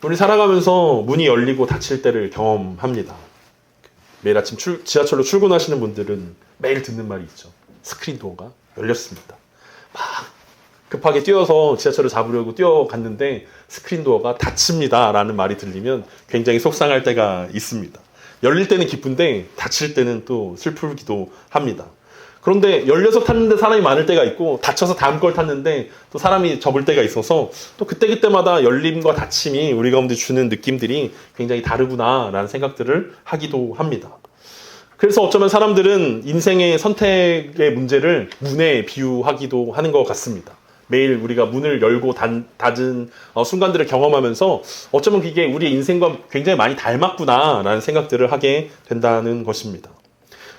우리 살아가면서 문이 열리고 닫힐 때를 경험합니다. 매일 아침 지하철로 출근하시는 분들은 매일 듣는 말이 있죠. 스크린 도어가 열렸습니다. 막 급하게 뛰어서 지하철을 잡으려고 뛰어갔는데 스크린 도어가 닫힙니다 라는 말이 들리면 굉장히 속상할 때가 있습니다. 열릴 때는 기쁜데 닫힐 때는 또 슬프기도 합니다. 그런데 열려서 탔는데 사람이 많을 때가 있고 닫혀서 다음 걸 탔는데 또 사람이 적을 때가 있어서 또 그때그때마다 열림과 닫힘이 우리 가운데 주는 느낌들이 굉장히 다르구나라는 생각들을 하기도 합니다. 그래서 어쩌면 사람들은 인생의 선택의 문제를 문에 비유하기도 하는 것 같습니다. 매일 우리가 문을 열고 닫은 순간들을 경험하면서 어쩌면 그게 우리 인생과 굉장히 많이 닮았구나라는 생각들을 하게 된다는 것입니다.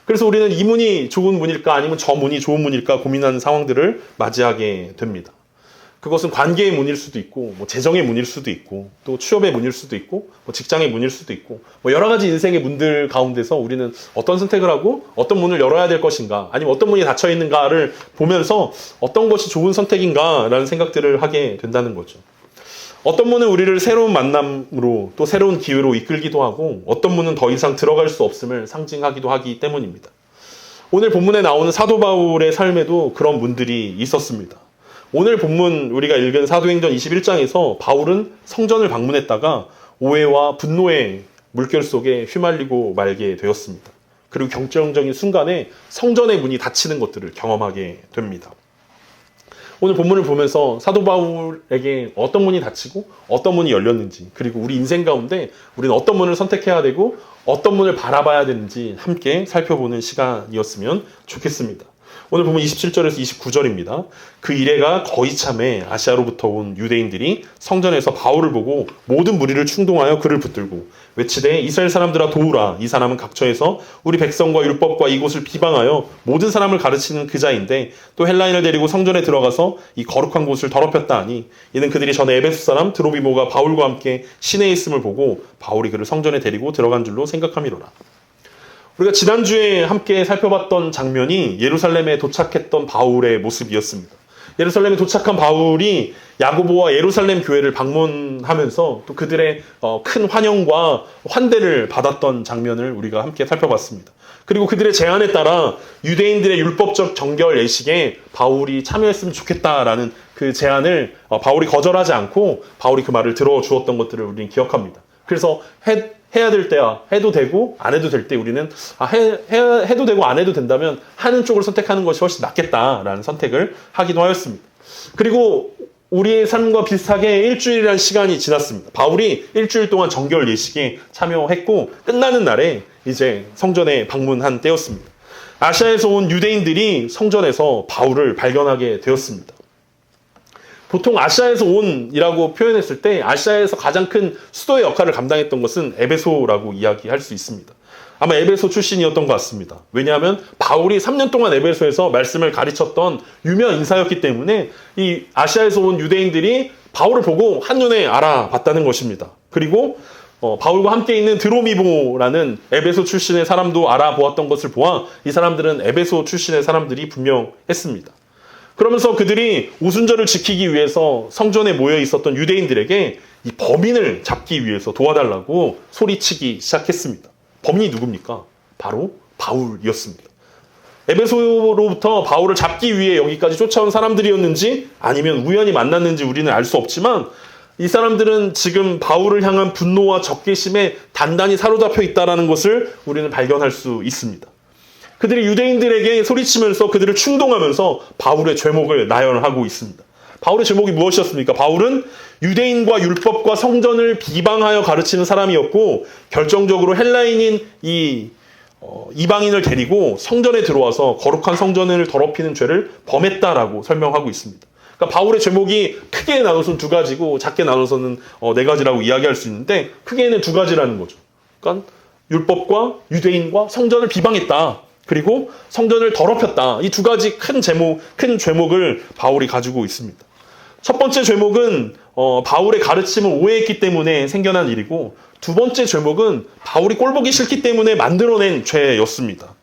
그래서 우리는 이 문이 좋은 문일까 아니면 저 문이 좋은 문일까 고민하는 상황들을 맞이하게 됩니다. 그것은 관계의 문일 수도 있고 재정의 문일 수도 있고 또 취업의 문일 수도 있고 직장의 문일 수도 있고 여러 가지 인생의 문들 가운데서 우리는 어떤 선택을 하고 어떤 문을 열어야 될 것인가 아니면 어떤 문이 닫혀 있는가를 보면서 어떤 것이 좋은 선택인가라는 생각들을 하게 된다는 거죠. 어떤 문은 우리를 새로운 만남으로 또 새로운 기회로 이끌기도 하고 어떤 문은 더 이상 들어갈 수 없음을 상징하기도 하기 때문입니다. 오늘 본문에 나오는 사도 바울의 삶에도 그런 문들이 있었습니다. 오늘 본문 우리가 읽은 사도행전 21장에서 바울은 성전을 방문했다가 오해와 분노의 물결 속에 휘말리고 말게 되었습니다. 그리고 결정적인 순간에 성전의 문이 닫히는 것들을 경험하게 됩니다. 오늘 본문을 보면서 사도 바울에게 어떤 문이 닫히고 어떤 문이 열렸는지 그리고 우리 인생 가운데 우리는 어떤 문을 선택해야 되고 어떤 문을 바라봐야 되는지 함께 살펴보는 시간이었으면 좋겠습니다. 오늘 보면 27절에서 29절입니다. 그 이래가 거의 참에 아시아로부터 온 유대인들이 성전에서 바울을 보고 모든 무리를 충동하여 그를 붙들고 외치되 이스라엘 사람들아 도우라. 이 사람은 각처에서 우리 백성과 율법과 이곳을 비방하여 모든 사람을 가르치는 그 자인데 또 헬라인을 데리고 성전에 들어가서 이 거룩한 곳을 더럽혔다 하니 이는 그들이 전에 에베소 사람 드로비모가 바울과 함께 시내에 있음을 보고 바울이 그를 성전에 데리고 들어간 줄로 생각함이로라. 우리가 지난주에 함께 살펴봤던 장면이 예루살렘에 도착했던 바울의 모습이었습니다. 예루살렘에 도착한 바울이 야고보와 예루살렘 교회를 방문하면서 또 그들의 큰 환영과 환대를 받았던 장면을 우리가 함께 살펴봤습니다. 그리고 그들의 제안에 따라 유대인들의 율법적 정결 예식에 바울이 참여했으면 좋겠다라는 그 제안을 바울이 거절하지 않고 바울이 그 말을 들어주었던 것들을 우리는 기억합니다. 그래서 해야 될 때야 해도 되고 안 해도 될 때 우리는 해도 되고 안 해도 된다면 하는 쪽을 선택하는 것이 훨씬 낫겠다라는 선택을 하기도 하였습니다. 그리고 우리의 삶과 비슷하게 일주일이라는 시간이 지났습니다. 바울이 일주일 동안 정결 예식에 참여했고 끝나는 날에 이제 성전에 방문한 때였습니다. 아시아에서 온 유대인들이 성전에서 바울을 발견하게 되었습니다. 보통 아시아에서 온이라고 표현했을 때 아시아에서 가장 큰 수도의 역할을 감당했던 것은 에베소라고 이야기할 수 있습니다. 아마 에베소 출신이었던 것 같습니다. 왜냐하면 바울이 3년 동안 에베소에서 말씀을 가르쳤던 유명 인사였기 때문에 이 아시아에서 온 유대인들이 바울을 보고 한눈에 알아봤다는 것입니다. 그리고 바울과 함께 있는 드로미보라는 에베소 출신의 사람도 알아보았던 것을 보아 이 사람들은 에베소 출신의 사람들이 분명했습니다. 그러면서 그들이 오순절을 지키기 위해서 성전에 모여 있었던 유대인들에게 이 범인을 잡기 위해서 도와달라고 소리치기 시작했습니다. 범인이 누굽니까? 바로 바울이었습니다. 에베소로부터 바울을 잡기 위해 여기까지 쫓아온 사람들이었는지 아니면 우연히 만났는지 우리는 알 수 없지만 이 사람들은 지금 바울을 향한 분노와 적개심에 단단히 사로잡혀 있다는 것을 우리는 발견할 수 있습니다. 그들이 유대인들에게 소리치면서 그들을 충동하면서 바울의 죄목을 나열하고 있습니다. 바울의 죄목이 무엇이었습니까? 바울은 유대인과 율법과 성전을 비방하여 가르치는 사람이었고 결정적으로 헬라인인 이방인을 데리고 성전에 들어와서 거룩한 성전을 더럽히는 죄를 범했다라고 설명하고 있습니다. 그러니까 바울의 죄목이 크게 나눠서는 두 가지고 작게 나눠서는 네 가지라고 이야기할 수 있는데 크게는 두 가지라는 거죠. 그러니까 율법과 유대인과 성전을 비방했다. 그리고 성전을 더럽혔다. 이 두 가지 큰 죄목을 바울이 가지고 있습니다. 첫 번째 죄목은 바울의 가르침을 오해했기 때문에 생겨난 일이고 두 번째 죄목은 바울이 꼴보기 싫기 때문에 만들어낸 죄였습니다.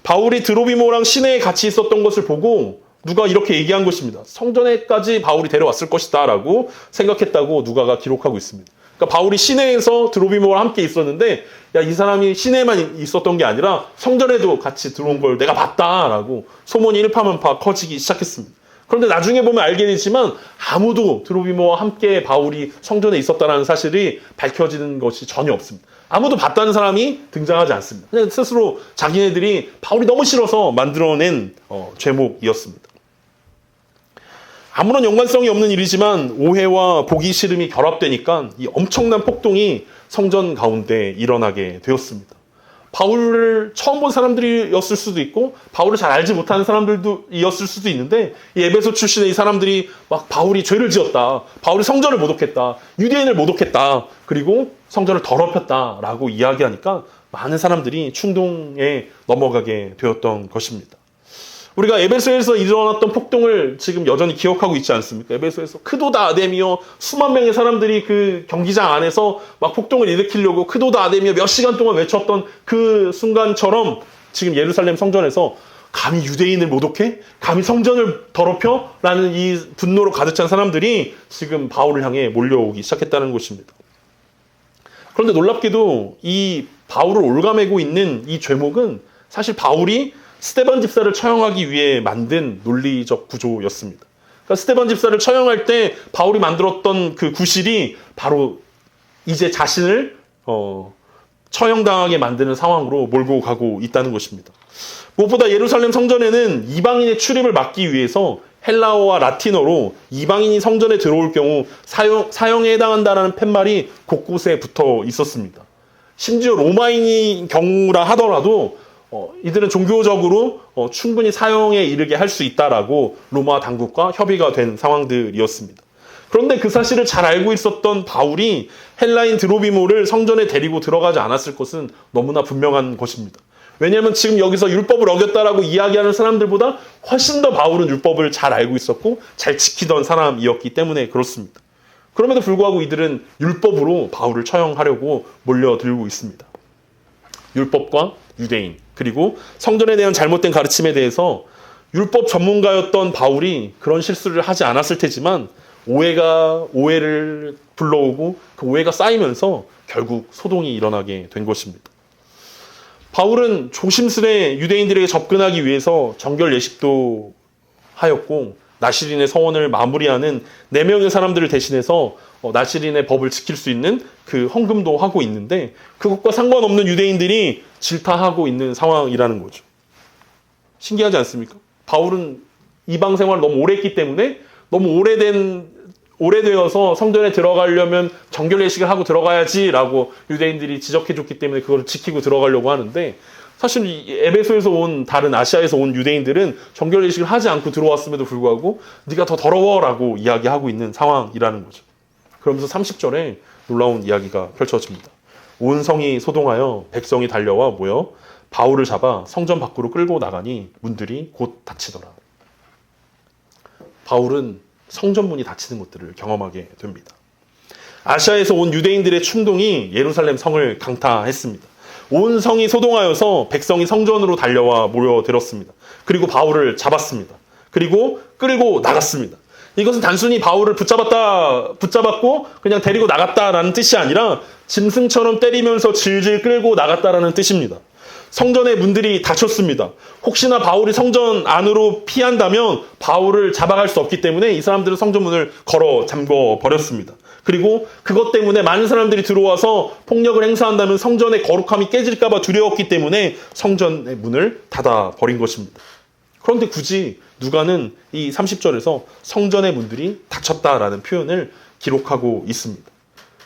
바울이 드로비모랑 시내에 같이 있었던 것을 보고 누가 이렇게 얘기한 것입니다. 성전에까지 바울이 데려왔을 것이다 라고 생각했다고 누가가 기록하고 있습니다. 그러니까 바울이 시내에서 드로비모와 함께 있었는데 야, 이 사람이 시내에만 있었던 게 아니라 성전에도 같이 들어온 걸 내가 봤다라고 소문이 일파만파 커지기 시작했습니다. 그런데 나중에 보면 알게 되지만 아무도 드로비모와 함께 바울이 성전에 있었다는 사실이 밝혀지는 것이 전혀 없습니다. 아무도 봤다는 사람이 등장하지 않습니다. 그냥 스스로 자기네들이 바울이 너무 싫어서 만들어낸 죄목이었습니다. 아무런 연관성이 없는 일이지만 오해와 보기 싫음이 결합되니까 이 엄청난 폭동이 성전 가운데 일어나게 되었습니다. 바울을 처음 본 사람들이었을 수도 있고 바울을 잘 알지 못하는 사람들이었을 수도 있는데 이 에베소 출신의 이 사람들이 막 바울이 죄를 지었다. 바울이 성전을 모독했다. 유대인을 모독했다. 그리고 성전을 더럽혔다라고 이야기하니까 많은 사람들이 충동에 넘어가게 되었던 것입니다. 우리가 에베소에서 일어났던 폭동을 지금 여전히 기억하고 있지 않습니까? 에베소에서 크도다 아데미어 수만 명의 사람들이 그 경기장 안에서 막 폭동을 일으키려고 크도다 아데미어 몇 시간 동안 외쳤던 그 순간처럼 지금 예루살렘 성전에서 감히 유대인을 모독해? 감히 성전을 더럽혀? 라는 이 분노로 가득 찬 사람들이 지금 바울을 향해 몰려오기 시작했다는 것입니다. 그런데 놀랍게도 이 바울을 올가매고 있는 이 죄목은 사실 바울이 스데반 집사를 처형하기 위해 만든 논리적 구조였습니다. 그러니까 스데반 집사를 처형할 때 바울이 만들었던 그 구실이 바로 이제 자신을 처형당하게 만드는 상황으로 몰고 가고 있다는 것입니다. 무엇보다 예루살렘 성전에는 이방인의 출입을 막기 위해서 헬라어와 라틴어로 이방인이 성전에 들어올 경우 사형에 해당한다는 팻말이 곳곳에 붙어 있었습니다. 심지어 로마인인 경우라 하더라도 이들은 종교적으로 충분히 사형에 이르게 할 수 있다라고 로마 당국과 협의가 된 상황들이었습니다. 그런데 그 사실을 잘 알고 있었던 바울이 헬라인 드로비모를 성전에 데리고 들어가지 않았을 것은 너무나 분명한 것입니다. 왜냐하면 지금 여기서 율법을 어겼다라고 이야기하는 사람들보다 훨씬 더 바울은 율법을 잘 알고 있었고 잘 지키던 사람이었기 때문에 그렇습니다. 그럼에도 불구하고 이들은 율법으로 바울을 처형하려고 몰려들고 있습니다. 율법과 유대인, 그리고 성전에 대한 잘못된 가르침에 대해서 율법 전문가였던 바울이 그런 실수를 하지 않았을 테지만 오해가 오해를 불러오고 그 오해가 쌓이면서 결국 소동이 일어나게 된 것입니다. 바울은 조심스레 유대인들에게 접근하기 위해서 정결 예식도 하였고 나시린의 서원을 마무리하는 4명의 사람들을 대신해서 나시린의 법을 지킬 수 있는 그 헌금도 하고 있는데 그것과 상관없는 유대인들이 질타하고 있는 상황이라는 거죠. 신기하지 않습니까? 바울은 이방 생활을 너무 오래 했기 때문에 너무 오래되어서 성전에 들어가려면 정결 예식을 하고 들어가야지라고 유대인들이 지적해줬기 때문에 그걸 지키고 들어가려고 하는데 사실 에베소에서 온 다른 아시아에서 온 유대인들은 정결 예식을 하지 않고 들어왔음에도 불구하고 네가 더 더러워라고 이야기하고 있는 상황이라는 거죠. 그러면서 30절에 놀라운 이야기가 펼쳐집니다. 온 성이 소동하여 백성이 달려와 모여 바울을 잡아 성전 밖으로 끌고 나가니 문들이 곧 닫히더라. 바울은 성전 문이 닫히는 것들을 경험하게 됩니다. 아시아에서 온 유대인들의 충동이 예루살렘 성을 강타했습니다. 온 성이 소동하여서 백성이 성전으로 달려와 모여들었습니다. 그리고 바울을 잡았습니다. 그리고 끌고 나갔습니다. 이것은 단순히 바울을 붙잡았고 그냥 데리고 나갔다라는 뜻이 아니라 짐승처럼 때리면서 질질 끌고 나갔다라는 뜻입니다. 성전의 문들이 닫혔습니다. 혹시나 바울이 성전 안으로 피한다면 바울을 잡아갈 수 없기 때문에 이 사람들은 성전 문을 걸어 잠궈 버렸습니다. 그리고 그것 때문에 많은 사람들이 들어와서 폭력을 행사한다면 성전의 거룩함이 깨질까 봐 두려웠기 때문에 성전의 문을 닫아 버린 것입니다. 그런데 굳이 누가는 이 30절에서 성전의 문들이 닫혔다라는 표현을 기록하고 있습니다.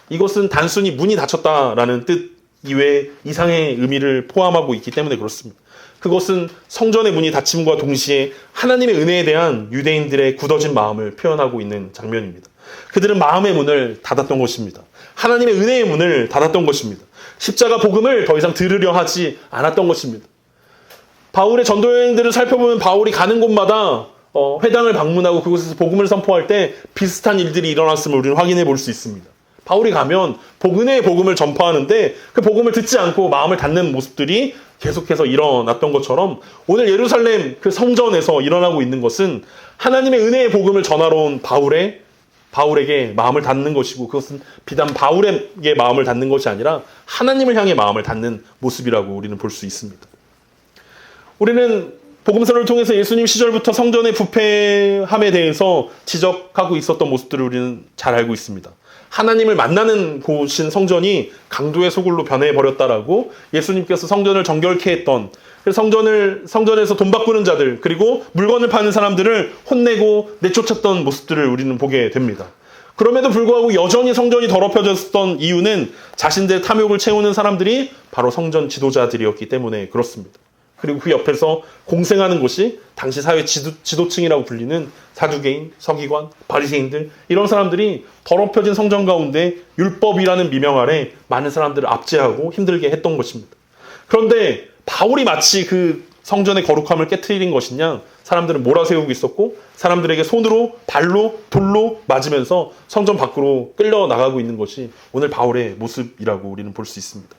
이것은 단순히 문이 닫혔다라는 뜻 이외에 이상의 의미를 포함하고 있기 때문에 그렇습니다. 그것은 성전의 문이 닫힘과 동시에 하나님의 은혜에 대한 유대인들의 굳어진 마음을 표현하고 있는 장면입니다. 그들은 마음의 문을 닫았던 것입니다. 하나님의 은혜의 문을 닫았던 것입니다. 십자가 복음을 더 이상 들으려 하지 않았던 것입니다. 바울의 전도 여행들을 살펴보면 바울이 가는 곳마다 회당을 방문하고 그곳에서 복음을 선포할 때 비슷한 일들이 일어났음을 우리는 확인해 볼 수 있습니다. 바울이 가면 은혜의 복음을 전파하는데 그 복음을 듣지 않고 마음을 닫는 모습들이 계속해서 일어났던 것처럼 오늘 예루살렘 그 성전에서 일어나고 있는 것은 하나님의 은혜의 복음을 전하러 온 바울에게 마음을 닫는 것이고, 그것은 비단 바울에게 마음을 닫는 것이 아니라 하나님을 향해 마음을 닫는 모습이라고 우리는 볼 수 있습니다. 우리는 복음서를 통해서 예수님 시절부터 성전의 부패함에 대해서 지적하고 있었던 모습들을 우리는 잘 알고 있습니다. 하나님을 만나는 곳인 성전이 강도의 소굴로 변해버렸다라고 예수님께서 성전을 정결케 했던, 성전에서 돈 바꾸는 자들, 그리고 물건을 파는 사람들을 혼내고 내쫓았던 모습들을 우리는 보게 됩니다. 그럼에도 불구하고 여전히 성전이 더럽혀졌던 이유는 자신들의 탐욕을 채우는 사람들이 바로 성전 지도자들이었기 때문에 그렇습니다. 그리고 그 옆에서 공생하는 곳이 당시 사회 지도층이라고 불리는 사두개인, 서기관, 바리새인들, 이런 사람들이 더럽혀진 성전 가운데 율법이라는 미명 아래 많은 사람들을 압제하고 힘들게 했던 것입니다. 그런데 바울이 마치 그 성전의 거룩함을 깨트린 것이냐, 사람들은 몰아세우고 있었고 사람들에게 손으로, 발로, 돌로 맞으면서 성전 밖으로 끌려 나가고 있는 것이 오늘 바울의 모습이라고 우리는 볼 수 있습니다.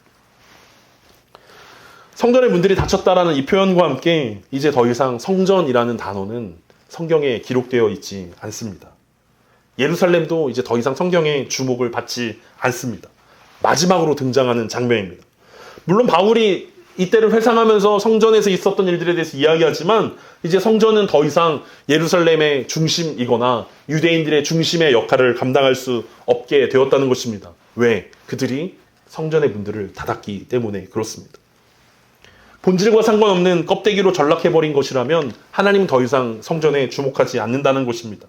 성전의 문들이 닫혔다라는 이 표현과 함께 이제 더 이상 성전이라는 단어는 성경에 기록되어 있지 않습니다. 예루살렘도 이제 더 이상 성경의 주목을 받지 않습니다. 마지막으로 등장하는 장면입니다. 물론 바울이 이때를 회상하면서 성전에서 있었던 일들에 대해서 이야기하지만 이제 성전은 더 이상 예루살렘의 중심이거나 유대인들의 중심의 역할을 감당할 수 없게 되었다는 것입니다. 왜? 그들이 성전의 문들을 닫았기 때문에 그렇습니다. 본질과 상관없는 껍데기로 전락해버린 것이라면 하나님은 더 이상 성전에 주목하지 않는다는 것입니다.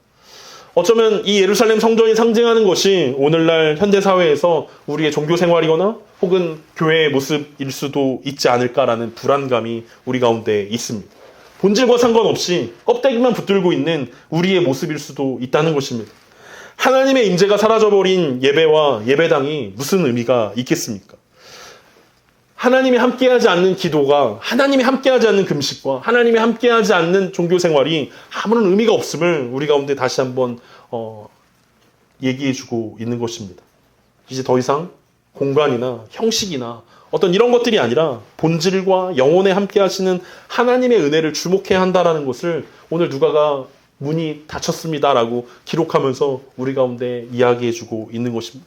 어쩌면 이 예루살렘 성전이 상징하는 것이 오늘날 현대사회에서 우리의 종교생활이거나 혹은 교회의 모습일 수도 있지 않을까라는 불안감이 우리 가운데 있습니다. 본질과 상관없이 껍데기만 붙들고 있는 우리의 모습일 수도 있다는 것입니다. 하나님의 임재가 사라져버린 예배와 예배당이 무슨 의미가 있겠습니까? 하나님이 함께하지 않는 기도가, 하나님이 함께하지 않는 금식과 하나님이 함께하지 않는 종교생활이 아무런 의미가 없음을 우리 가운데 다시 한번 얘기해주고 있는 것입니다. 이제 더 이상 공간이나 형식이나 어떤 이런 것들이 아니라 본질과 영혼에 함께하시는 하나님의 은혜를 주목해야 한다는 것을 오늘 누가가 문이 닫혔습니다라고 기록하면서 우리 가운데 이야기해주고 있는 것입니다.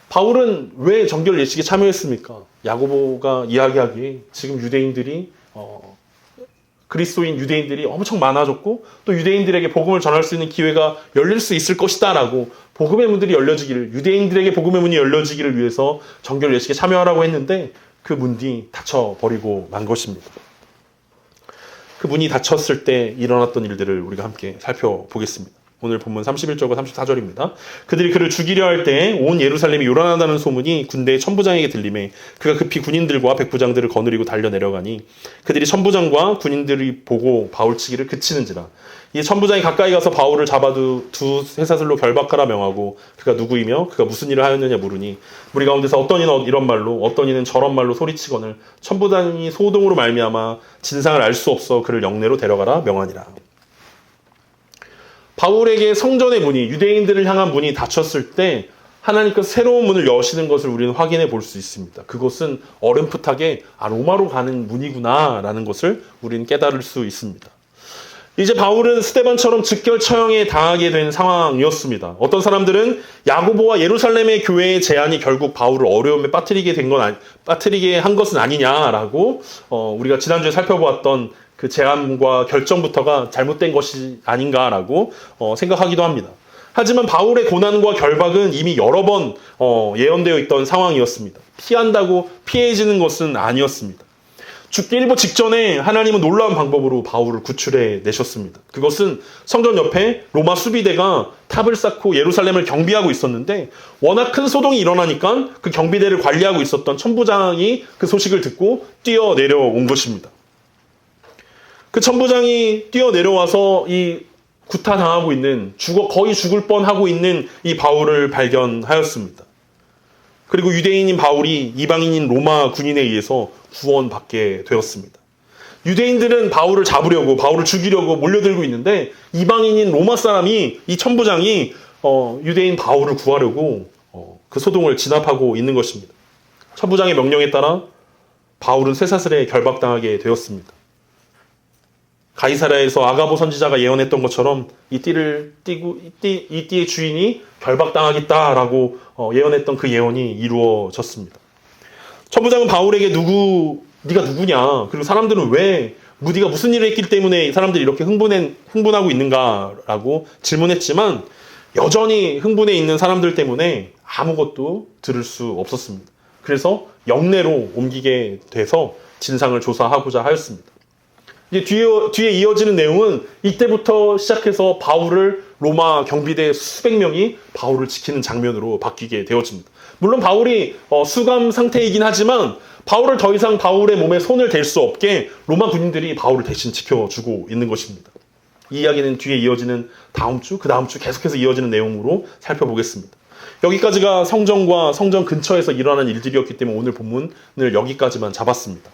바울은 왜 정결 예식에 참여했습니까? 야고보가 이야기하기에 지금 유대인들이 그리스도인 유대인들이 엄청 많아졌고 또 유대인들에게 복음을 전할 수 있는 기회가 열릴 수 있을 것이다 라고 복음의 문들이 열려지기를, 유대인들에게 복음의 문이 열려지기를 위해서 정결 예식에 참여하라고 했는데 그 문이 닫혀버리고 만 것입니다. 그 문이 닫혔을 때 일어났던 일들을 우리가 함께 살펴보겠습니다. 오늘 본문 31절과 34절입니다. 그들이 그를 죽이려 할 때 온 예루살렘이 요란하다는 소문이 군대의 천부장에게 들리매 그가 급히 군인들과 백부장들을 거느리고 달려 내려가니 그들이 천부장과 군인들이 보고 바울치기를 그치는지라. 이 천부장이 가까이 가서 바울을 잡아 두 쇠사슬로 결박하라 명하고 그가 누구이며 그가 무슨 일을 하였느냐 물으니 무리 가운데서 어떤 이는 이런 말로 어떤 이는 저런 말로 소리치거늘 천부장이 소동으로 말미암아 진상을 알 수 없어 그를 영내로 데려가라 명하니라. 바울에게 성전의 문이, 유대인들을 향한 문이 닫혔을 때 하나님께서 새로운 문을 여시는 것을 우리는 확인해 볼 수 있습니다. 그것은 어렴풋하게 로마로 가는 문이구나 라는 것을 우리는 깨달을 수 있습니다. 이제 바울은 스데반처럼 즉결 처형에 당하게 된 상황이었습니다. 어떤 사람들은 야고보와 예루살렘의 교회의 제안이 결국 바울을 어려움에 빠뜨리게 한 것은 아니냐라고 우리가 지난주에 살펴보았던 그 제안과 결정부터가 잘못된 것이 아닌가라고 생각하기도 합니다. 하지만 바울의 고난과 결박은 이미 여러 번 예언되어 있던 상황이었습니다. 피한다고 피해지는 것은 아니었습니다. 죽기 일보 직전에 하나님은 놀라운 방법으로 바울을 구출해 내셨습니다. 그것은 성전 옆에 로마 수비대가 탑을 쌓고 예루살렘을 경비하고 있었는데 워낙 큰 소동이 일어나니까 그 경비대를 관리하고 있었던 천부장이 그 소식을 듣고 뛰어내려온 것입니다. 그 천부장이 뛰어내려와서 이 구타당하고 있는, 거의 죽을 뻔하고 있는 이 바울을 발견하였습니다. 그리고 유대인인 바울이 이방인인 로마 군인에 의해서 구원받게 되었습니다. 유대인들은 바울을 잡으려고, 바울을 죽이려고 몰려들고 있는데 이방인인 로마 사람이, 이 천부장이 유대인 바울을 구하려고 그 소동을 진압하고 있는 것입니다. 천부장의 명령에 따라 바울은 쇠사슬에 결박당하게 되었습니다. 가이사랴에서 아가보 선지자가 예언했던 것처럼 이 띠를 띠고 이 띠의 주인이 결박당하겠다라고 예언했던 그 예언이 이루어졌습니다. 천부장은 바울에게 네가 누구냐? 그리고 사람들은 왜 네가 무슨 일을 했기 때문에 사람들이 이렇게 흥분하고 있는가라고 질문했지만 여전히 흥분해 있는 사람들 때문에 아무것도 들을 수 없었습니다. 그래서 영내로 옮기게 돼서 진상을 조사하고자 하였습니다. 이제 뒤에 이어지는 내용은 이때부터 시작해서 바울을 로마 경비대 수백 명이 바울을 지키는 장면으로 바뀌게 되어집니다. 물론 바울이 수감 상태이긴 하지만 바울을 더 이상 바울의 몸에 손을 댈 수 없게 로마 군인들이 바울을 대신 지켜주고 있는 것입니다. 이 이야기는 뒤에 이어지는 다음 주, 그 다음 주 계속해서 이어지는 내용으로 살펴보겠습니다. 여기까지가 성전과 성전 근처에서 일어난 일들이었기 때문에 오늘 본문을 여기까지만 잡았습니다.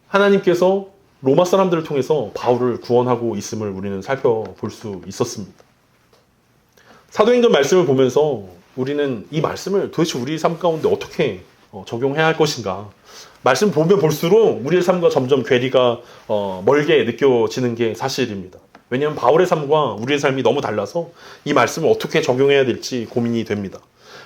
하나님께서 로마 사람들을 통해서 바울을 구원하고 있음을 우리는 살펴볼 수 있었습니다. 사도행전 말씀을 보면서 우리는 이 말씀을 도대체 우리 삶 가운데 어떻게 적용해야 할 것인가. 말씀 보면 볼수록 우리의 삶과 점점 괴리가 멀게 느껴지는 게 사실입니다. 왜냐하면 바울의 삶과 우리의 삶이 너무 달라서 이 말씀을 어떻게 적용해야 될지 고민이 됩니다.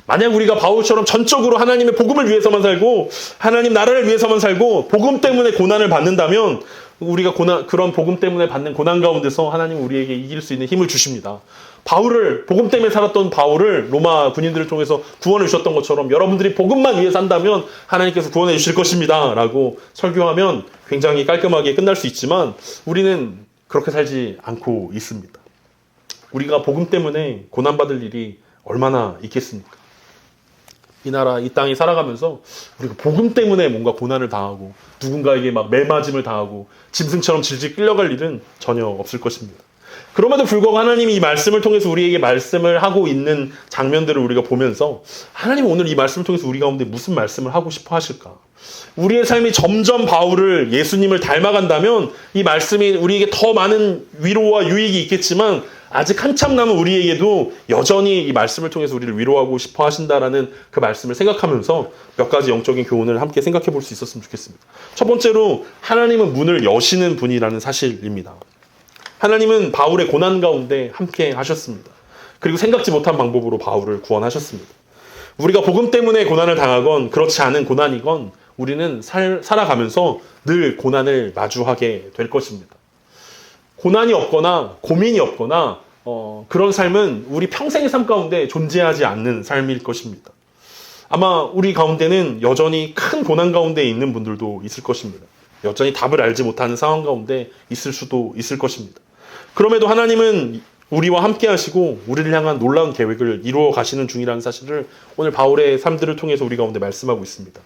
만약 우리가 바울처럼 전적으로 하나님의 복음을 위해서만 살고 하나님 나라를 위해서만 살고 복음 때문에 고난을 받는다면 우리가 그런 복음 때문에 받는 고난 가운데서 하나님은 우리에게 이길 수 있는 힘을 주십니다. 복음 때문에 살았던 바울을 로마 군인들을 통해서 구원해 주셨던 것처럼 여러분들이 복음만 위해 산다면 하나님께서 구원해 주실 것입니다. 라고 설교하면 굉장히 깔끔하게 끝날 수 있지만 우리는 그렇게 살지 않고 있습니다. 우리가 복음 때문에 고난받을 일이 얼마나 있겠습니까? 이 나라, 이 땅에 살아가면서 우리가 복음 때문에 뭔가 고난을 당하고 누군가에게 막 매맞음을 당하고 짐승처럼 질질 끌려갈 일은 전혀 없을 것입니다. 그럼에도 불구하고 하나님이 이 말씀을 통해서 우리에게 말씀을 하고 있는 장면들을 우리가 보면서 하나님은 오늘 이 말씀을 통해서 우리 가운데 무슨 말씀을 하고 싶어 하실까? 우리의 삶이 점점 바울을 예수님을 닮아간다면 이 말씀이 우리에게 더 많은 위로와 유익이 있겠지만 아직 한참 남은 우리에게도 여전히 이 말씀을 통해서 우리를 위로하고 싶어 하신다라는 그 말씀을 생각하면서 몇 가지 영적인 교훈을 함께 생각해 볼 수 있었으면 좋겠습니다. 첫 번째로 하나님은 문을 여시는 분이라는 사실입니다. 하나님은 바울의 고난 가운데 함께 하셨습니다. 그리고 생각지 못한 방법으로 바울을 구원하셨습니다. 우리가 복음 때문에 고난을 당하건 그렇지 않은 고난이건 우리는 살아가면서 늘 고난을 마주하게 될 것입니다. 고난이 없거나 고민이 없거나 그런 삶은 우리 평생의 삶 가운데 존재하지 않는 삶일 것입니다. 아마 우리 가운데는 여전히 큰 고난 가운데 있는 분들도 있을 것입니다. 여전히 답을 알지 못하는 상황 가운데 있을 수도 있을 것입니다. 그럼에도 하나님은 우리와 함께 하시고 우리를 향한 놀라운 계획을 이루어 가시는 중이라는 사실을 오늘 바울의 삶들을 통해서 우리 가운데 말씀하고 있습니다.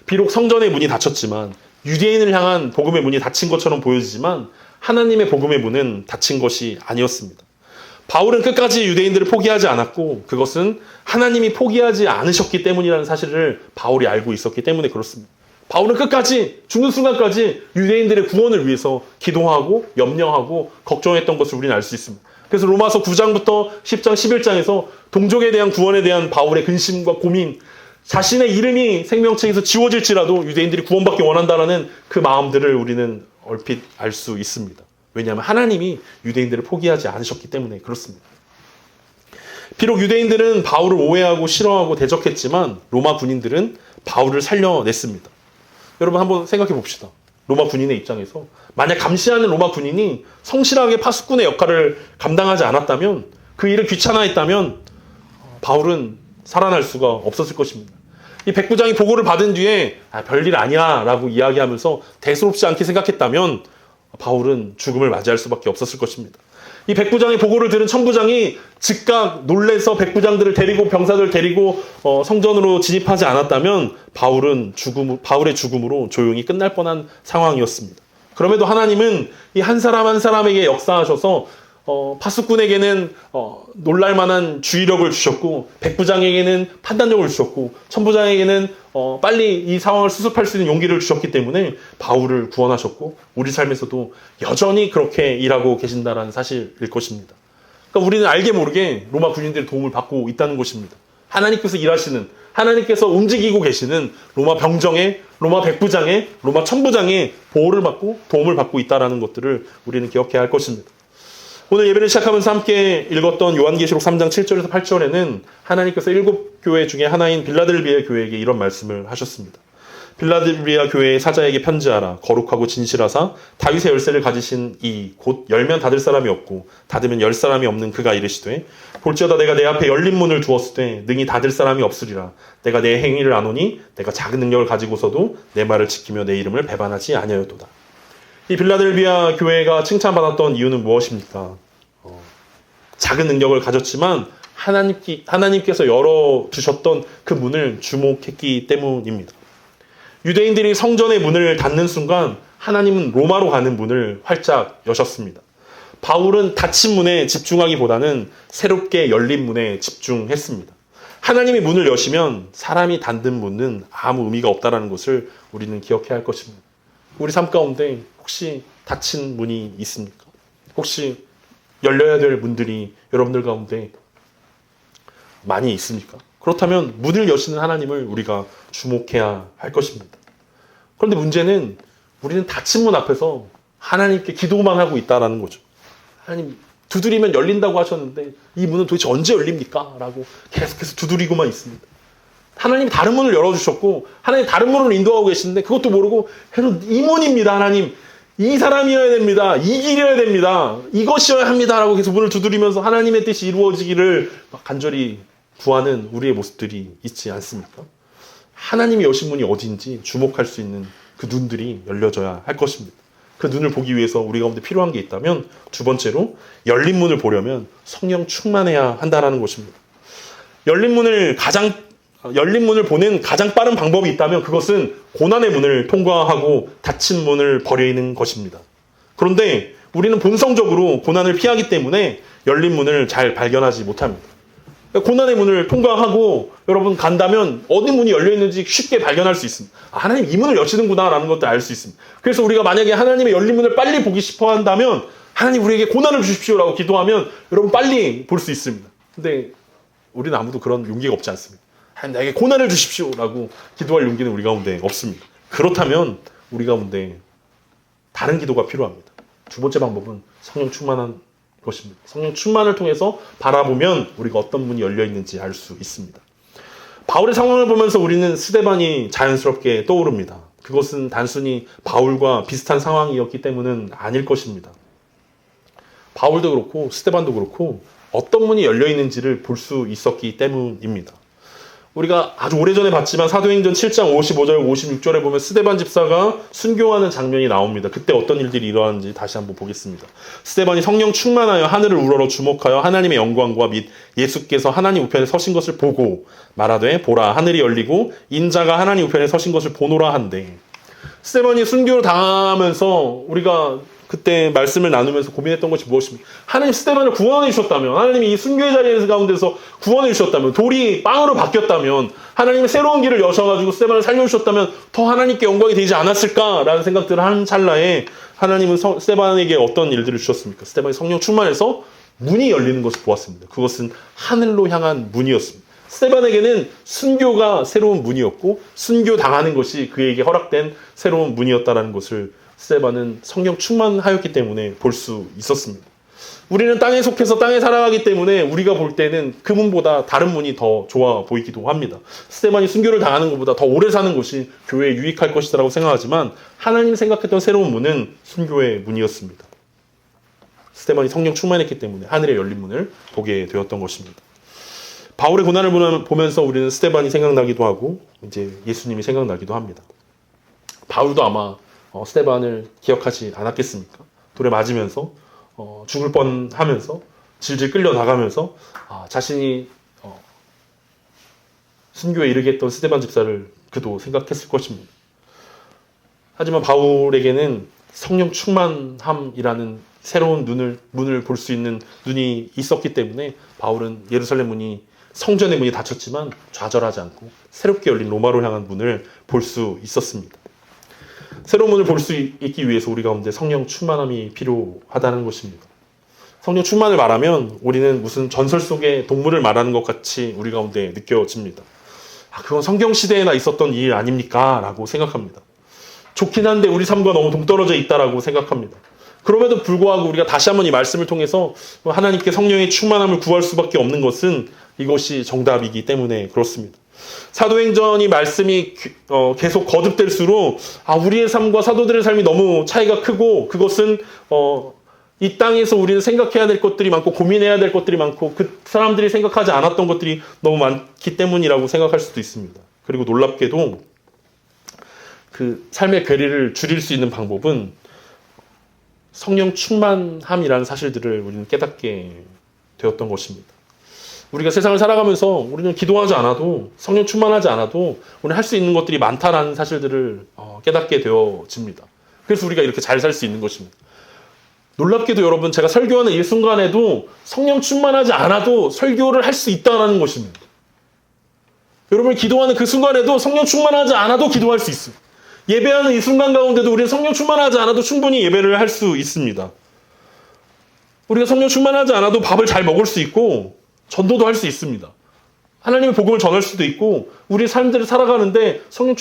비록 성전의 문이 닫혔지만 유대인을 향한 복음의 문이 닫힌 것처럼 보여지지만 하나님의 복음의 문은 닫힌 것이 아니었습니다. 바울은 끝까지 유대인들을 포기하지 않았고 그것은 하나님이 포기하지 않으셨기 때문이라는 사실을 바울이 알고 있었기 때문에 그렇습니다. 바울은 끝까지 죽는 순간까지 유대인들의 구원을 위해서 기도하고 염려하고 걱정했던 것을 우리는 알 수 있습니다. 그래서 로마서 9장부터 10장, 11장에서 동족에 대한 구원에 대한 바울의 근심과 고민, 자신의 이름이 생명책에서 지워질지라도 유대인들이 구원받기 원한다는 그 마음들을 우리는 얼핏 알 수 있습니다. 왜냐하면 하나님이 유대인들을 포기하지 않으셨기 때문에 그렇습니다. 비록 유대인들은 바울을 오해하고 싫어하고 대적했지만 로마 군인들은 바울을 살려냈습니다. 여러분 한번 생각해 봅시다. 로마 군인의 입장에서 만약 감시하는 로마 군인이 성실하게 파수꾼의 역할을 감당하지 않았다면 그 일을 귀찮아했다면 바울은 살아날 수가 없었을 것입니다. 이 백부장이 보고를 받은 뒤에 별일 아니야 라고 이야기하면서 대수롭지 않게 생각했다면 바울은 죽음을 맞이할 수밖에 없었을 것입니다. 이 백부장의 보고를 들은 천부장이 즉각 놀래서 백부장들을 데리고 병사들을 데리고 성전으로 진입하지 않았다면 바울의 죽음으로 조용히 끝날 뻔한 상황이었습니다. 그럼에도 하나님은 이 한 사람 한 사람에게 역사하셔서 파수꾼에게는 놀랄만한 주의력을 주셨고 백부장에게는 판단력을 주셨고 천부장에게는 빨리 이 상황을 수습할 수 있는 용기를 주셨기 때문에 바울을 구원하셨고 우리 삶에서도 여전히 그렇게 일하고 계신다는 사실일 것입니다. 그러니까 우리는 알게 모르게 로마 군인들의 도움을 받고 있다는 것입니다. 하나님께서 일하시는, 하나님께서 움직이고 계시는 로마 병정의, 로마 백부장의, 로마 천부장의 보호를 받고 도움을 받고 있다는 것들을 우리는 기억해야 할 것입니다. 오늘 예배를 시작하면서 함께 읽었던 요한계시록 3장 7절에서 8절에는 하나님께서 7교회 중에 하나인 빌라델비아 교회에게 이런 말씀을 하셨습니다. 빌라델비아 교회의 사자에게 편지하라. 거룩하고 진실하사 다윗의 열쇠를 가지신 이 곧 열면 닫을 사람이 없고 닫으면 열 사람이 없는 그가 이르시되 볼지어다 내가 내 앞에 열린 문을 두었을 때 능히 닫을 사람이 없으리라. 내가 내 행위를 아노니 내가 작은 능력을 가지고서도 내 말을 지키며 내 이름을 배반하지 아니하였도다. 이 빌라델비아 교회가 칭찬받았던 이유는 무엇입니까? 작은 능력을 가졌지만 하나님께서 열어두셨던 그 문을 주목했기 때문입니다. 유대인들이 성전의 문을 닫는 순간 하나님은 로마로 가는 문을 활짝 여셨습니다. 바울은 닫힌 문에 집중하기보다는 새롭게 열린 문에 집중했습니다. 하나님이 문을 여시면 사람이 닫는 문은 아무 의미가 없다는 것을 우리는 기억해야 할 것입니다. 우리 삶 가운데 혹시 닫힌 문이 있습니까? 혹시 열려야 될 문들이 여러분들 가운데 많이 있습니까? 그렇다면 문을 여시는 하나님을 우리가 주목해야 할 것입니다. 그런데 문제는 우리는 닫힌 문 앞에서 하나님께 기도만 하고 있다는 거죠. 하나님 두드리면 열린다고 하셨는데 이 문은 도대체 언제 열립니까? 라고 계속해서 두드리고만 있습니다. 하나님이 다른 문을 열어주셨고 하나님 다른 문을 인도하고 계시는데 그것도 모르고 이 문입니다. 하나님 이 사람이어야 됩니다. 이 길이어야 됩니다. 이것이어야 합니다. 라고 계속 문을 두드리면서 하나님의 뜻이 이루어지기를 간절히 구하는 우리의 모습들이 있지 않습니까? 하나님이 여신 문이 어딘지 주목할 수 있는 그 눈들이 열려져야 할 것입니다. 그 눈을 보기 위해서 우리 가운데 필요한 게 있다면 두 번째로 열린 문을 보려면 성령 충만해야 한다는 것입니다. 열린 문을 보는 가장 빠른 방법이 있다면 그것은 고난의 문을 통과하고 닫힌 문을 버리는 것입니다. 그런데 우리는 본성적으로 고난을 피하기 때문에 열린 문을 잘 발견하지 못합니다. 고난의 문을 통과하고 여러분 간다면 어디 문이 열려있는지 쉽게 발견할 수 있습니다. 하나님 이 문을 여시는구나 라는 것도 알 수 있습니다. 그래서 우리가 만약에 하나님의 열린 문을 빨리 보기 싶어 한다면 하나님 우리에게 고난을 주십시오 라고 기도하면 여러분 빨리 볼 수 있습니다. 근데 우리는 아무도 그런 용기가 없지 않습니다. 하나님 나에게 고난을 주십시오 라고 기도할 용기는 우리 가운데 없습니다. 그렇다면 우리 가운데 다른 기도가 필요합니다. 두 번째 방법은 성령 충만한 것입니다. 성령 충만을 통해서 바라보면 우리가 어떤 문이 열려있는지 알 수 있습니다. 바울의 상황을 보면서 우리는 스데반이 자연스럽게 떠오릅니다. 그것은 단순히 바울과 비슷한 상황이었기 때문은 아닐 것입니다. 바울도 그렇고 스데반도 그렇고 어떤 문이 열려있는지를 볼 수 있었기 때문입니다. 우리가 아주 오래전에 봤지만 사도행전 7장 55절 56절에 보면 스데반 집사가 순교하는 장면이 나옵니다. 그때 어떤 일들이 일어나는지 다시 한번 보겠습니다. 스데반이 성령 충만하여 하늘을 우러러 주목하여 하나님의 영광과 및 예수께서 하나님 우편에 서신 것을 보고 말하되 보라 하늘이 열리고 인자가 하나님 우편에 서신 것을 보노라 한데 스데반이 순교를 당하면서 우리가 그때 말씀을 나누면서 고민했던 것이 무엇입니까? 하나님 스데반을 구원해 주셨다면, 하나님이 이 순교의 자리 가운데서 구원해 주셨다면, 돌이 빵으로 바뀌었다면, 하나님의 새로운 길을 여셔가지고 스데반을 살려주셨다면 더 하나님께 영광이 되지 않았을까라는 생각들을 하는 찰나에 하나님은 스데반에게 어떤 일들을 주셨습니까? 스데반이 성령 충만해서 문이 열리는 것을 보았습니다. 그것은 하늘로 향한 문이었습니다. 스데반에게는 순교가 새로운 문이었고 순교 당하는 것이 그에게 허락된 새로운 문이었다는 것을 스데반은 성령 충만하였기 때문에 볼 수 있었습니다. 우리는 땅에 속해서 땅에 살아가기 때문에 우리가 볼 때는 그 문보다 다른 문이 더 좋아 보이기도 합니다. 스데반이 순교를 당하는 것보다 더 오래 사는 것이 교회에 유익할 것이라고 생각하지만 하나님이 생각했던 새로운 문은 순교의 문이었습니다. 스데반이 성령 충만했기 때문에 하늘의 열린 문을 보게 되었던 것입니다. 바울의 고난을 보면서 우리는 스데반이 생각나기도 하고 이제 예수님이 생각나기도 합니다. 바울도 아마 스데반을 기억하지 않았겠습니까? 돌에 맞으면서 죽을 뻔하면서 질질 끌려나가면서 자신이 순교에 이르게 했던 스데반 집사를 그도 생각했을 것입니다. 하지만 바울에게는 성령 충만함이라는 새로운 문을 볼 수 있는 눈이 있었기 때문에 바울은 예루살렘 문이 성전의 문이 닫혔지만 좌절하지 않고 새롭게 열린 로마로 향한 문을 볼 수 있었습니다. 새로운 문을 볼 수 있기 위해서 우리 가운데 성령 충만함이 필요하다는 것입니다. 성령 충만을 말하면 우리는 무슨 전설 속의 동물을 말하는 것 같이 우리 가운데 느껴집니다. 그건 성경 시대에나 있었던 일 아닙니까? 라고 생각합니다. 좋긴 한데 우리 삶과 너무 동떨어져 있다라고 생각합니다. 그럼에도 불구하고 우리가 다시 한번 이 말씀을 통해서 하나님께 성령의 충만함을 구할 수밖에 없는 것은 이것이 정답이기 때문에 그렇습니다. 사도행전이 말씀이 계속 거듭될수록 우리의 삶과 사도들의 삶이 너무 차이가 크고 그것은 이 땅에서 우리는 생각해야 될 것들이 많고 고민해야 될 것들이 많고 그 사람들이 생각하지 않았던 것들이 너무 많기 때문이라고 생각할 수도 있습니다. 그리고 놀랍게도 그 삶의 괴리를 줄일 수 있는 방법은 성령 충만함이라는 사실들을 우리는 깨닫게 되었던 것입니다. 우리가 세상을 살아가면서 우리는 기도하지 않아도 성령 충만하지 않아도 우리는 할 수 있는 것들이 많다라는 사실들을 깨닫게 되어집니다. 그래서 우리가 이렇게 잘 살 수 있는 것입니다. 놀랍게도 여러분 제가 설교하는 이 순간에도 성령 충만하지 않아도 설교를 할 수 있다는 것입니다. 여러분이 기도하는 그 순간에도 성령 충만하지 않아도 기도할 수 있습니다. 예배하는 이 순간 가운데도 우리는 성령 충만하지 않아도 충분히 예배를 할 수 있습니다. 우리가 성령 충만하지 않아도 밥을 잘 먹을 수 있고 전도도 할 수 있습니다. 하나님의 복음을 전할 수도 있고 우리 삶들을 살아가는데 성령